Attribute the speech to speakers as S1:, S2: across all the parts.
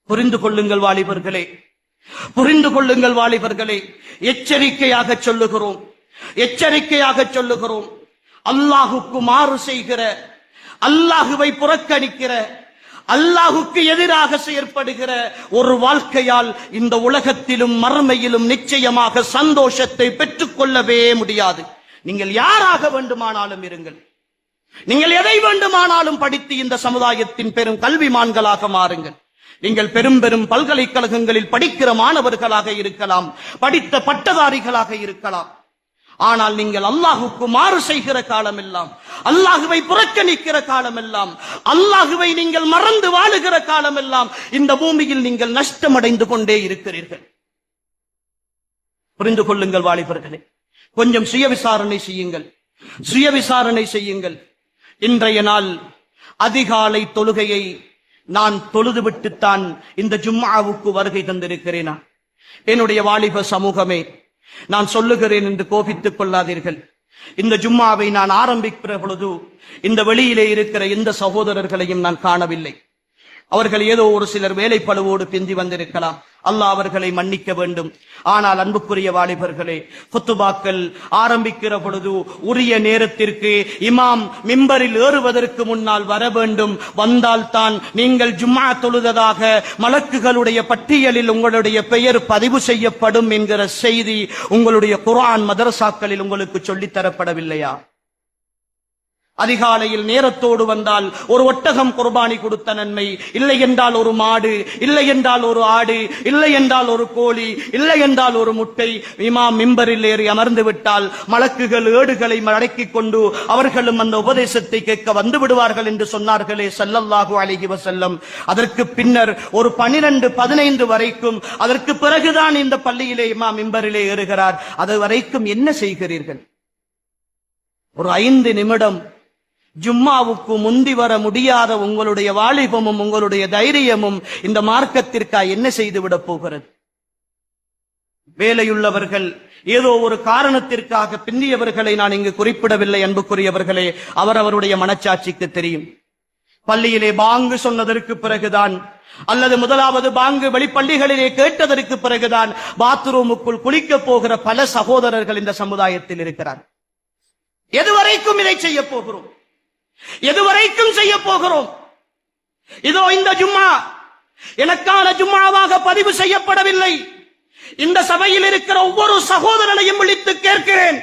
S1: புரிந்து கொள்ளுங்கள் வாலிபர்களே, புரிந்து கொள்ளுங்கள் வாலிபர்களே. எச்சரிக்கையாக சொல்லுகிறோம், எச்சரிக்கையாக சொல்லுகிறோம். அல்லாஹுக்கு மாறு செய்கிற, அல்லாஹுவை புறக்கணிக்கிற, அல்லாஹுக்கு எதிராக செயற்படுகிற ஒரு வாழ்க்கையால் இந்த உலகத்திலும் மறுமையிலும் நிச்சயமாக சந்தோஷத்தை பெற்றுக் கொள்ளவே முடியாது. நீங்கள் யாராக வேண்டுமானாலும் இருங்கள், நீங்கள் எதை வேண்டுமானாலும் படித்து இந்த சமுதாயத்தின் பெரும் கல்விமான்களாக மாறுங்கள். நீங்கள் பெரும் பெரும் பல்கலைக்கழகங்களில் படிக்கிற மாணவர்களாக இருக்கலாம், படித்த பட்டதாரிகளாக இருக்கலாம். ஆனால் நீங்கள் அல்லாஹுக்கு மாறு செய்கிற காலமெல்லாம், அல்லாஹுவை புறக்கணிக்கிற காலமெல்லாம், அல்லாஹுவை நீங்கள் மறந்து வாழுகிற காலமெல்லாம் இந்த பூமியில் நீங்கள் நஷ்டமடைந்து கொண்டே இருக்கிறீர்கள். புரிந்து கொள்ளுங்கள் வாலிபர்களே, கொஞ்சம் சுய விசாரணை செய்யுங்கள், சுய விசாரணை செய்யுங்கள். இன்றைய நாள் அதிகாலை தொழுகையை நான் தொழுதுவிட்டுத்தான் இந்த ஜும்ஆவுக்கு வருகை தந்திருக்கிறேனா? என்னுடைய வாலிப சமூகமே, நான் சொல்லுகிறேன் என்று கோபித்துக் கொள்ளாதீர்கள். இந்த ஜும்மாவை நான் ஆரம்பிக்கிற பொழுது இந்த வெளியிலே இருக்கிற எந்த சகோதரர்களையும் நான் காணவில்லை. அவர்கள் ஏதோ ஒரு சிலர் வேலைப்பளுவோடு பிந்தி வந்திருக்கலாம், அல்லாஹ் அவர்களை மன்னிக்க வேண்டும். ஆனால் அன்புக்குரிய வாலிபர்களே, குத்துபாக்கள் ஆரம்பிக்கிற பொழுது உரிய நேரத்திற்கு இமாம் மிம்பரில் ஏறுவதற்கு முன்னால் வர வேண்டும். வந்தால்தான் நீங்கள் ஜும்ஆ தொழுததாக மலக்குகளுடைய பட்டியலில் உங்களுடைய பெயர் பதிவு செய்யப்படும் என்கிற செய்தி உங்களுடைய குர்ஆன் மதரசாக்களில் உங்களுக்கு சொல்லித் தரப்படவில்லையா? அதிகாலையில் நேரத்தோடு வந்தால் ஒரு ஒட்டகம் குர்பானி கொடுத்த நன்மை, இல்லை என்றால் ஒரு மாடு, இல்லை என்றால் ஒரு ஆடு, இல்லை என்றால் ஒரு கோழி, இல்லை என்றால் ஒரு முட்டை. இமாம் மிம்பரில் ஏறி அமர்ந்து விட்டால் மலக்குகள் ஏடுகளை அடக்கிக் கொண்டு அவர்களும் அந்த உபதேசத்தை கேட்க வந்து விடுவார்கள் என்று சொன்னார்களே ஸல்லல்லாஹு அலைஹி வஸல்லம். அதற்கு பின்னர் ஒரு 12-15 வரைக்கும், அதற்கு பிறகுதான் இந்த பள்ளியிலே இமாம் மிம்பரிலே ஏறுகிறார். அது வரைக்கும் என்ன செய்கிறீர்கள்? ஒரு 5 நிமிடம் ஜும்மாவுக்கு முந்தி வர முடியாத உங்களுடைய வாலிபமும் உங்களுடைய தைரியமும் இந்த மார்க்கத்திற்காக என்ன செய்துவிடப் போகிறது? வேலையுள்ளவர்கள் ஏதோ ஒரு காரணத்திற்காக பிந்தியவர்களை நான் இங்கு குறிப்பிடவில்லை. அன்புக்குரியவர்களே, அவரவருடைய மனச்சாட்சிக்கு தெரியும். பள்ளியிலே பாங்கு சொன்னதற்கு பிறகுதான், அல்லது முதலாவது பாங்கு வெளிப்பள்ளிகளிலே கேட்டதற்கு பிறகுதான் பாத்ரூமுக்குள் குளிக்க போகிற பல சகோதரர்கள் இந்த சமுதாயத்தில் இருக்கிறார். எதுவரைக்கும் இதை செய்ய போகிறோம்? எதுவரைக்கும் செய்ய போகிறோம்? இதோ இந்த ஜும்மா எனக்கான ஜும்மாவாக பதிவு செய்யப்படவில்லை. இந்த சபையில் இருக்கிற ஒவ்வொரு சகோதரனையும் விழித்து கேட்கிறேன்,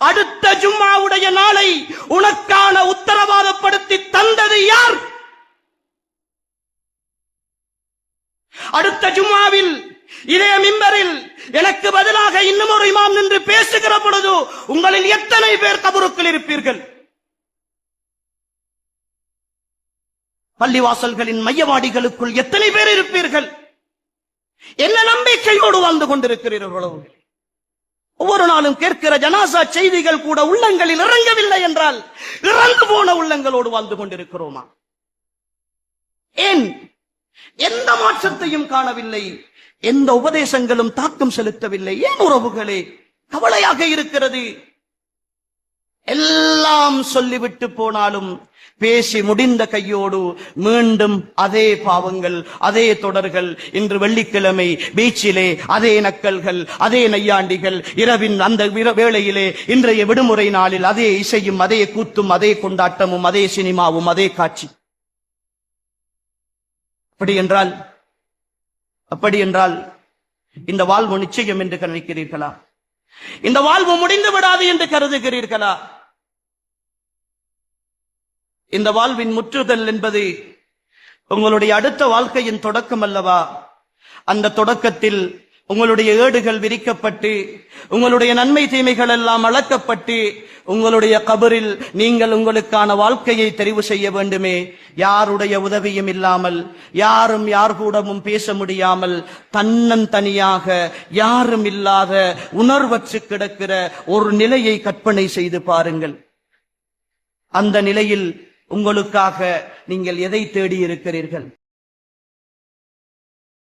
S1: அடுத்த ஜும்மாவுடைய நாளை உனக்கான உத்தரவாதப்படுத்தி தந்தது யார்? அடுத்த ஜும்மாவில் இதே மிம்பரில் எனக்கு பதிலாக இன்னும் ஒரு இமாம் நின்று பேசுகிற பொழுது உங்களில் எத்தனை பேர் கபருக்குள் இருப்பீர்கள்? பள்ளிவாசல்களின் மையவாடிகளுக்குள் எத்தனை பேர் இருப்பீர்கள்? என்ன நம்பிக்கையோடு வாழ்ந்து கொண்டிருக்கிறீர்களோ? ஒவ்வொரு நாளும் கேட்கிற ஜனாசா செய்திகள் கூட உள்ளங்களில் இறங்கவில்லை என்றால் இறந்து போன உள்ளங்களோடு வாழ்ந்து கொண்டிருக்கிறோமா? ஏன் எந்த மாற்றத்தையும் காணவில்லை? எந்த உபதேசங்களும் தாக்கம் செலுத்தவில்லை? ஏன் உறவுகளே கவலையாக இருக்கிறது? எல்லாம் சொல்லிவிட்டு போனாலும் பேசி முடிந்த கையோடு மீண்டும் அதே பாவங்கள், அதே தொடர்கள். இன்று வெள்ளிக்கிழமை பீச்சிலே அதே நக்கல்கள், அதே நையாண்டிகள். இரவின் அந்த வேளையிலே இன்றைய விடுமுறை நாளில் அதே இசையும், அதே கூத்தும், அதே கொண்டாட்டமும், அதே சினிமாவும், அதே காட்சி. அப்படி என்றால் இந்த வாழ்வு நிச்சயம் என்று நினைக்கிறீர்களா? இந்த வாழ்வு முடிந்து விடாது என்று கருதுகிறீர்களா? இந்த வாழ்வின் முற்றுதல் என்பது உங்களுடைய அடுத்த வாழ்க்கையின் தொடக்கம் அல்லவா? அந்த தொடக்கத்தில் உங்களுடைய ஏடுகள் விரிக்கப்பட்டு, உங்களுடைய நன்மை தீமைகள் எல்லாம் அளக்கப்பட்டு, உங்களுடைய கபரில் நீங்கள் உங்களுக்கான வாழ்க்கையை தெரிவு செய்ய வேண்டுமே. யாருடைய உதவியும் இல்லாமல், யாரும் யார் கூடவும் பேச முடியாமல், தன்னந்தனியாக யாரும் இல்லாத உணர்வற்று கிடக்கிற ஒரு நிலையை கற்பனை செய்து பாருங்கள். அந்த நிலையில் உங்களுக்காக நீங்கள் எதை தேடி இருக்கிறீர்கள்?